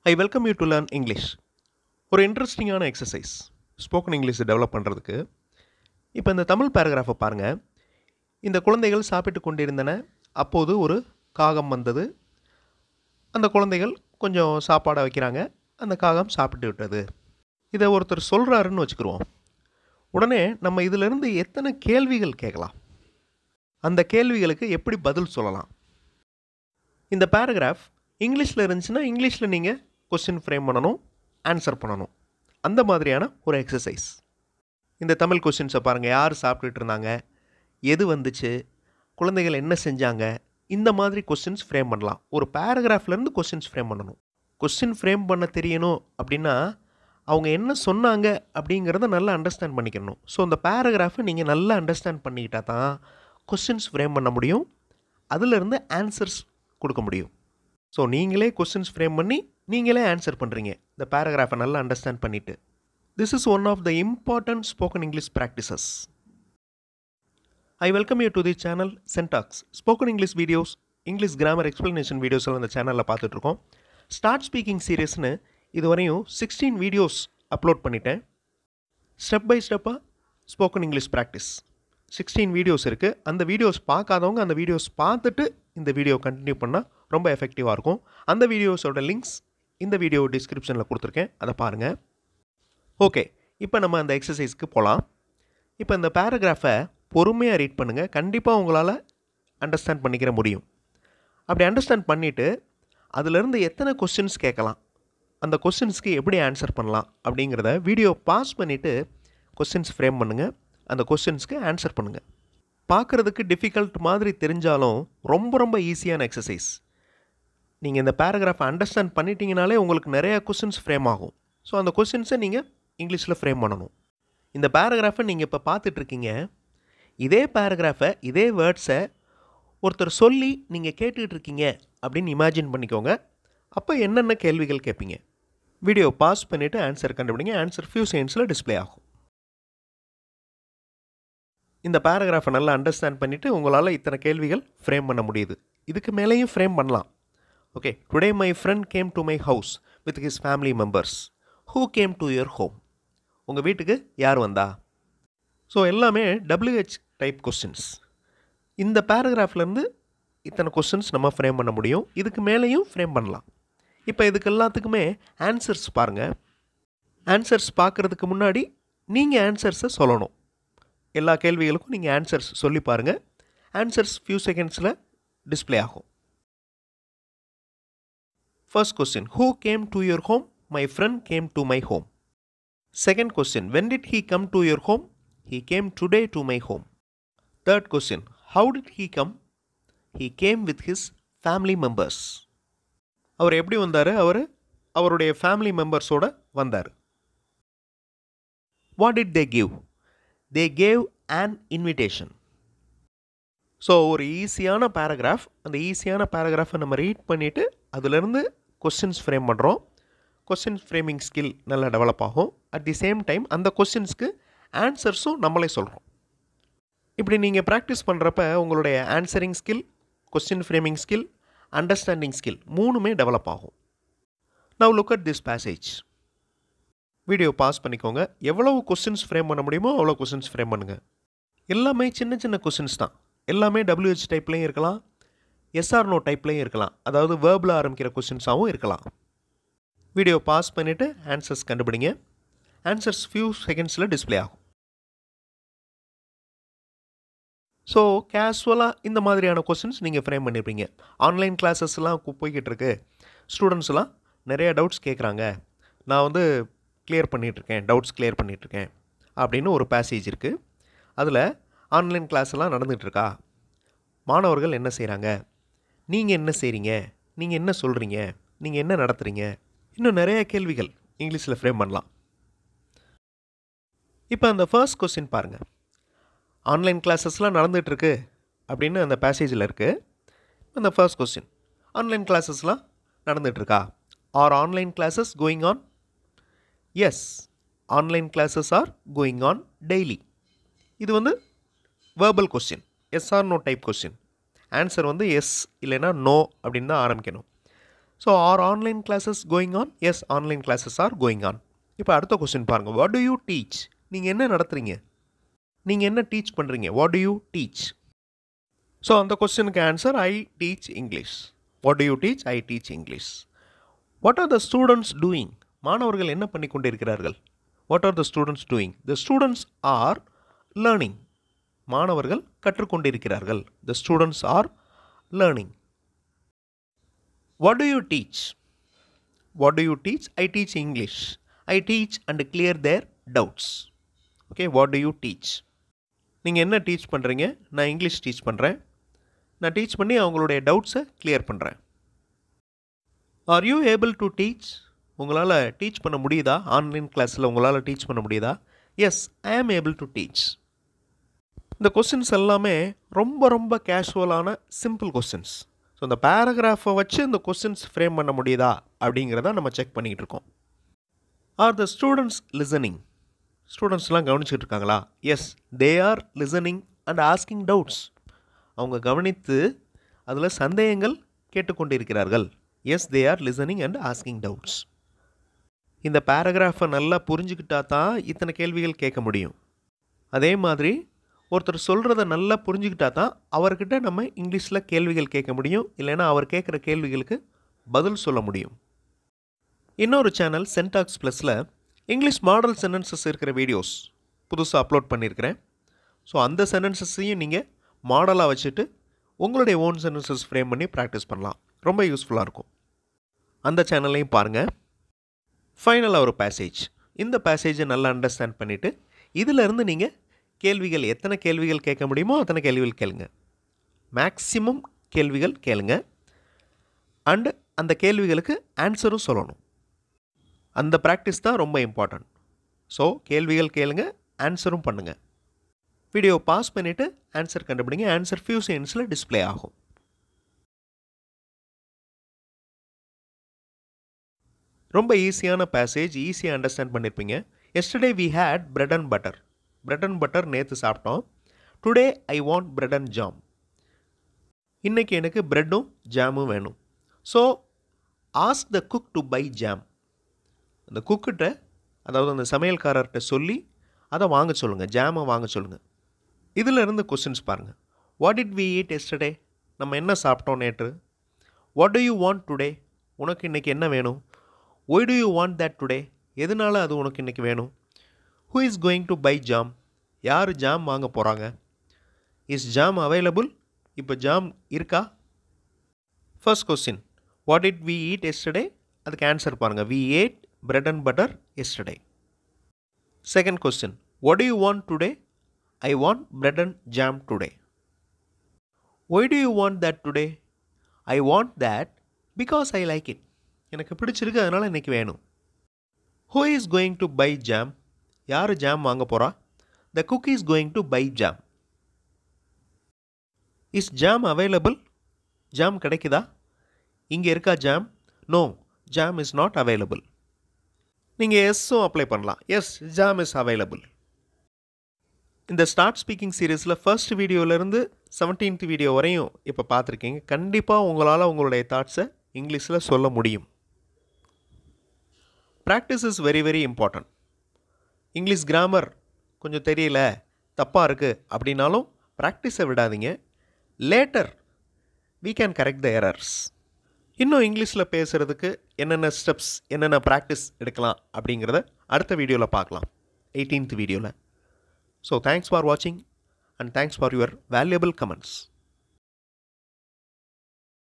I welcome you to learn English. ஒரு இன்ட்ரெஸ்டிங்கான exercise spoken English develop பண்ணுறதுக்கு. இப்போ இந்த தமிழ் பேராகிராஃபை பாருங்கள். இந்த குழந்தைகள் சாப்பிட்டு கொண்டிருந்தன. அப்போது ஒரு காகம் வந்தது. அந்த குழந்தைகள் கொஞ்சம் சாப்பாடை வைக்கிறாங்க. அந்த காகம் சாப்பிட்டு விட்டது. இதை ஒருத்தர் சொல்கிறாருன்னு வச்சுக்கிருவோம். உடனே நம்ம இதிலிருந்து எத்தனை கேள்விகள் கேட்கலாம், அந்த கேள்விகளுக்கு எப்படி பதில் சொல்லலாம். இந்த பேராகிராஃப் இங்கிலீஷில் இருந்துச்சுன்னா இங்கிலீஷில் நீங்கள் கொஸ்டின் ஃப்ரேம் பண்ணணும், ஆன்சர் பண்ணணும். அந்த மாதிரியான ஒரு எக்ஸசைஸ். இந்த தமிழ் கொஸ்டின்ஸை பாருங்கள். யார் சாப்பிட்டுட்டு இருந்தாங்க, எது வந்துச்சு, குழந்தைகள் என்ன செஞ்சாங்க, இந்த மாதிரி கொஸ்டின்ஸ் ஃப்ரேம் பண்ணலாம். ஒரு பேராகிராஃப்லேருந்து கொஸ்டின்ஸ் ஃப்ரேம் பண்ணணும். கொஸ்டின் ஃப்ரேம் பண்ண தெரியணும் அப்படின்னா அவங்க என்ன சொன்னாங்க அப்படிங்கிறத நல்லா அண்டர்ஸ்டாண்ட் பண்ணிக்கணும். ஸோ அந்த பேராகிராஃபை நீங்கள் நல்லா அண்டர்ஸ்டாண்ட் பண்ணிக்கிட்டால் தான் கொஸ்டின்ஸ் ஃப்ரேம் பண்ண முடியும், அதிலிருந்து ஆன்சர்ஸ் கொடுக்க முடியும். ஸோ நீங்களே கொஸ்டின்ஸ் ஃப்ரேம் பண்ணி நீங்களே ஆன்சர் பண்ணுறீங்க இந்த பேராகிராஃபை நல்லா அண்டர்ஸ்டாண்ட் பண்ணிவிட்டு. This is one of the important spoken English practices. I welcome you to the channel Sentax. Spoken English videos, English grammar explanation videos எல்லாம் இந்த சேனலில் பார்த்துட்ருக்கோம். ஸ்டார்ட் ஸ்பீக்கிங் சீரியஸ்னு இதுவரையும் 16 வீடியோஸ் அப்லோட் பண்ணிட்டேன். ஸ்டெப் பை ஸ்டெப்பாக ஸ்போக்கன் இங்கிலீஷ் ப்ராக்டிஸ் 16 வீடியோஸ் இருக்குது. அந்த வீடியோஸ் பார்க்காதவங்க அந்த வீடியோஸ் பார்த்துட்டு இந்த வீடியோ கண்டினியூ பண்ணால் ரொம்ப எஃபெக்டிவாக இருக்கும். அந்த வீடியோஸோட லிங்க்ஸ் இந்த வீடியோ டிஸ்கிரிப்ஷனில் கொடுத்துருக்கேன், அதை பாருங்கள். ஓகே, இப்போ நம்ம அந்த எக்ஸசைஸ்க்கு போகலாம். இப்போ இந்த பேராகிராஃபை பொறுமையாக ரீட் பண்ணுங்கள். கண்டிப்பாக உங்களால் அண்டர்ஸ்டாண்ட் பண்ணிக்கிற முடியும். அப்படி அண்டர்ஸ்டாண்ட் பண்ணிவிட்டு அதிலிருந்து எத்தனை கொஸ்டின்ஸ் கேட்கலாம், அந்த கொஸ்டின்ஸ்க்கு எப்படி ஆன்சர் பண்ணலாம் அப்படிங்கிறத வீடியோ பாஸ் பண்ணிவிட்டு கொஸ்டின்ஸ் ஃப்ரேம் பண்ணுங்கள். அந்த கொஸ்டின்ஸ்க்கு ஆன்சர் பண்ணுங்கள். பார்க்குறதுக்கு டிஃபிகல்ட் மாதிரி தெரிஞ்சாலும் ரொம்ப ரொம்ப ஈஸியான எக்ஸசைஸ். நீங்கள் இந்த பேராகிராஃபை அண்டர்ஸ்டாண்ட் பண்ணிட்டீங்கனாலே உங்களுக்கு நிறையா கொஸ்டின்ஸ் ஃப்ரேம் ஆகும். ஸோ அந்த கொஸ்டின்ஸை நீங்கள் இங்கிலீஷில் ஃப்ரேம் பண்ணணும். இந்த பேராகிராஃபை நீங்கள் இப்போ பார்த்துட்ருக்கீங்க. இதே பேராகிராஃபை, இதே வேர்ட்ஸை ஒருத்தர் சொல்லி நீங்கள் கேட்டுக்கிட்டு இருக்கீங்க அப்படின்னு இமேஜின் பண்ணிக்கோங்க. அப்போ என்னென்ன கேள்விகள் கேட்பீங்க. வீடியோ பாஸ் பண்ணிவிட்டு ஆன்சர் கண்டுபிடிங்க. ஆன்சர் ஃபியூ செகண்ட்ஸில் டிஸ்பிளே ஆகும். இந்த பேராகிராஃபை நல்லா அண்டர்ஸ்டாண்ட் பண்ணிவிட்டு உங்களால் இத்தனை கேள்விகள் ஃப்ரேம் பண்ண முடியுது. இதுக்கு மேலேயும் ஃப்ரேம் பண்ணலாம். Okay, today my friend came to my house with his family members. Who came to your home? உங்கள் வீட்டுக்கு யார் வந்தா? ஸோ எல்லாமே WH டைப் கொஸ்டின்ஸ். இந்த பேராகிராஃப்லேருந்து இத்தனை கொஸ்டின்ஸ் நம்ம ஃப்ரேம் பண்ண முடியும். இதுக்கு மேலேயும் ஃப்ரேம் பண்ணலாம். இப்போ இதுக்கு எல்லாத்துக்குமே ஆன்சர்ஸ் பாருங்கள். ஆன்சர்ஸ் பார்க்குறதுக்கு முன்னாடி நீங்கள் ஆன்சர்ஸை சொல்லணும். எல்லா கேள்விகளுக்கும் நீங்கள் ஆன்சர்ஸ் சொல்லி பாருங்கள். ஆன்சர்ஸ் ஃபியூ செகண்ட்ஸில் டிஸ்பிளே ஆகும். First question, who came to your home? My friend came to my home. Second question, when did he come to your home? He came today to my home. Third question, how did he come? He came with his family members. அவர் எப்படி வந்தார்? அவருடைய family மெம்பர்ஸோடு வந்தார். What did they give? They gave an invitation. So ஒரு ஈஸியான paragraph. அந்த ஈஸியான பேராகிராஃபை நம்ம ரீட் பண்ணிவிட்டு அதிலிருந்து கொஸ்டின்ஸ் ஃப்ரேம் பண்ணுறோம். கொஸ்டின் ஃப்ரேமிங் ஸ்கில் நல்லா டெவலப் ஆகும். அட் தி சேம் டைம் அந்த கொஸ்டின்ஸ்க்கு ஆன்சர்ஸும் நம்மளே சொல்கிறோம். இப்படி நீங்கள் ப்ராக்டிஸ் பண்ணுறப்ப உங்களுடைய answering skill, question framing skill, understanding skill மூணுமே டெவலப் ஆகும். Now look at this passage. Video pass பண்ணிக்கோங்க. எவ்வளவு கொஸ்டின்ஸ் ஃப்ரேம் பண்ண முடியுமோ அவ்வளோ கொஸ்டின்ஸ் ஃப்ரேம் பண்ணுங்கள். எல்லாமே சின்ன சின்ன கொஸ்டின்ஸ் தான். எல்லாமே WH டைப்லையும் இருக்கலாம், எஸ்ஆர் நோ டைப்லையும் இருக்கலாம். அதாவது வேர்பில் ஆரம்பிக்கிற கொஸ்டின்ஸாகவும் இருக்கலாம். வீடியோ பாஸ் பண்ணிவிட்டு ஆன்சர்ஸ் கண்டுபிடிங்க. ஆன்சர்ஸ் ஃபியூ செகண்ட்ஸில் டிஸ்பிளே ஆகும். ஸோ கேஷுவலாக இந்த மாதிரியான கொஸ்டின்ஸ் நீங்கள் ஃப்ரேம் பண்ணியிருப்பீங்க. ஆன்லைன் கிளாஸஸ்லாம் போய்கிட்டு இருக்கு. ஸ்டூடெண்ட்ஸ்லாம் நிறைய டவுட்ஸ் கேட்குறாங்க. நான் கிளியர் பண்ணிகிட்ருக்கேன், டவுட்ஸ் கிளியர் பண்ணிகிட்ருக்கேன் அப்படின்னு ஒரு பேசேஜ் இருக்குது. அதில் ஆன்லைன் கிளாஸ்லாம் நடந்துகிட்ருக்கா, மாணவர்கள் என்ன செய்கிறாங்க, நீங்கள் என்ன செய்கிறீங்க, நீங்கள் என்ன சொல்கிறீங்க, நீங்கள் என்ன நடத்துகிறீங்க, இன்னும் நிறைய கேள்விகள் இங்கிலீஷில் ஃப்ரேம் பண்ணலாம். இப்போ அந்த ஃபர்ஸ்ட் கொஸ்டின் பாருங்கள். ஆன்லைன் கிளாஸஸ்லாம் நடந்துகிட்ருக்கு அப்படின்னு அந்த பேசேஜில் இருக்குது. அந்த ஃபர்ஸ்ட் கொஸ்டின், ஆன்லைன் கிளாஸஸ்லாம் நடந்துகிட்ருக்கா? Are online classes going on? Yes, online classes are going on daily. இது verbal question, yes or no type question. Answer yes இல்லைன்னா நோ அப்படின்னு தான் ஆரம்பிக்கணும். So are online classes going on? Yes, online classes are going on. இப்போ அடுத்த question பாருங்கள். What do you teach? நீங்கள் என்ன நடத்துகிறீங்க? நீங்கள் என்ன டீச் பண்ணுறீங்க? What do you teach? So அந்த கொஸ்டினுக்கு answer I teach English. What do you teach? I teach English. What are the students doing? மாணவர்கள் என்ன பண்ணி கொண்டிருக்கிறார்கள்? What are the students doing? The students are learning. மாணவர்கள் கற்றுக்கொண்டிருக்கிறார்கள். The students are learning. What do you teach? What do you teach? I teach English. I teach and clear their doubts. Okay, what do you teach? நீங்கள் என்ன teach பண்ணுறீங்க? நான் English teach பண்ணுறேன். நான் teach பண்ணி அவங்களுடைய டவுட்ஸை கிளியர் பண்ணுறேன். Are you able to teach? உங்களால் டீச் பண்ண முடியுதா? ஆன்லைன் கிளாஸில் உங்களால் டீச் பண்ண முடியுதா? எஸ், ஐ ஆம் ஏபிள் டு டீச். இந்த கொஸ்டின்ஸ் எல்லாமே ரொம்ப ரொம்ப கேஷுவலான சிம்பிள் கொஸ்டின்ஸ். ஸோ இந்த பேராகிராஃபை வச்சு இந்த கொஸ்டின்ஸ் ஃப்ரேம் பண்ண முடியுதா அப்படிங்கிறத நம்ம செக் பண்ணிகிட்டு இருக்கோம். Are the students listening? ஸ்டூடெண்ட்ஸ்லாம் கவனிச்சுட்டு இருக்காங்களா? Yes, they are listening and asking doubts. அவங்க கவனித்து அதில் சந்தேகங்கள் கேட்டுக்கொண்டிருக்கிறார்கள். Yes, they are listening and asking doubts. இந்த பேராகிராஃபை நல்லா புரிஞ்சுக்கிட்டா தான் இத்தனை கேள்விகள் கேட்க முடியும். அதே மாதிரி ஒருத்தர் சொல்கிறத நல்லா புரிஞ்சுக்கிட்டா தான் அவர்கிட்ட நம்ம இங்கிலீஷில் கேள்விகள் கேட்க முடியும். இல்லைன்னா அவர் கேட்குற கேள்விகளுக்கு பதில் சொல்ல முடியும். இன்னொரு சேனல் சென்டாக்ஸ் ப்ளஸில் இங்கிலீஷ் மாடல் சென்டென்சஸ் இருக்கிற வீடியோஸ் புதுசாக அப்லோட் பண்ணியிருக்கிறேன். ஸோ அந்த சென்டென்சஸையும் நீங்கள் மாடலாக வச்சுட்டு உங்களுடைய ஓன் சென்டென்சஸ் ஃப்ரேம் பண்ணி ப்ராக்டிஸ் பண்ணலாம். ரொம்ப யூஸ்ஃபுல்லாக இருக்கும். அந்த சேனல்லையும் பாருங்கள். ஃபைனலாக ஒரு பேசேஜ். இந்த பேசேஜை நல்லா அண்டர்ஸ்டாண்ட் பண்ணிவிட்டு இதிலேருந்து நீங்கள் கேள்விகள் எத்தனை கேள்விகள் கேட்க முடியுமோ அத்தனை கேள்விகள் கேளுங்க. மேக்ஸிமம் கேள்விகள் கேளுங்க. அண்டு அந்த கேள்விகளுக்கு ஆன்சரும் சொல்லணும். அந்த ப்ராக்டிஸ் தான் ரொம்ப இம்பார்ட்டன்ட். ஸோ கேள்விகள் கேளுங்க, ஆன்சரும் பண்ணுங்கள். வீடியோ பாஸ் பண்ணிவிட்டு ஆன்சர் கண்டுபிடிங்க. ஆன்சர் ஃபியூ செகண்ட்ஸில் டிஸ்பிளே ஆகும். ரொம்ப ஈஸியான பேசேஜ், ஈஸியாக அண்டர்ஸ்டாண்ட் பண்ணியிருப்பீங்க. Yesterday we had bread and butter. Bread and butter நேற்று சாப்பிட்டோம். Today I want bread and jam. இன்றைக்கி எனக்கு பிரெட்டும் ஜாமும் வேணும். So ask the cook to buy jam. அந்த குக்கிட்ட, அதாவது அந்த சமையல்காரர்கிட்ட சொல்லி அதை வாங்க சொல்லுங்கள், ஜாமை வாங்க சொல்லுங்கள். இதில் இருந்து கொஸ்டின்ஸ் பாருங்கள். What did we eat yesterday? நம்ம என்ன சாப்பிட்டோம் நேற்று? What do you want today? உனக்கு இன்றைக்கி என்ன வேணும்? Why do you want that today? எதனால் அது உனக்கு இன்றைக்கி வேணும்? Who is going to buy jam? யார் ஜாம் வாங்க போகிறாங்க? Is jam available? இப்போ ஜாம் இருக்கா? First question, what did we eat yesterday? அதுக்கு ஆன்சர் பாருங்கள். We ate bread and butter yesterday. Second question, what do you want today? I want bread and jam today. Why do you want that today? I want that because I like it. எனக்கு பிடிச்சிருக்கு, அதனால் இன்றைக்கி வேணும். Who is going to buy jam? யார் jam வாங்க போகிறா? The cook is going to buy jam. Is jam available? Jam கிடைக்குதா? இங்கே இருக்கா jam? No, jam is not available. நீங்கள் எஸ்ஸும் அப்ளை பண்ணலாம். Yes, jam is available. இந்த ஸ்டார்ட் ஸ்பீக்கிங் சீரீஸில் ஃபர்ஸ்ட் வீடியோவிலேருந்து 17th வீடியோ வரையும் இப்போ பார்த்துருக்கீங்க. கண்டிப்பாக உங்களால் உங்களுடைய தாட்ஸை இங்கிலீஷில் சொல்ல முடியும். Practice is very very important. English grammar கொஞ்சம் தெரியல, தப்பாக இருக்குது அப்படின்னாலும் ப்ராக்டிஸை விடாதீங்க. Later we can correct the errors. இன்னும் இங்கிலீஷில் பேசுகிறதுக்கு என்னென்ன ஸ்டெப்ஸ், என்னென்ன ப்ராக்டிஸ் எடுக்கலாம் அப்படிங்கிறத அடுத்த வீடியோவில் பார்க்கலாம், 18th வீடியோவில். ஸோ தேங்க்ஸ் ஃபார் வாட்சிங் and thanks for your valuable comments.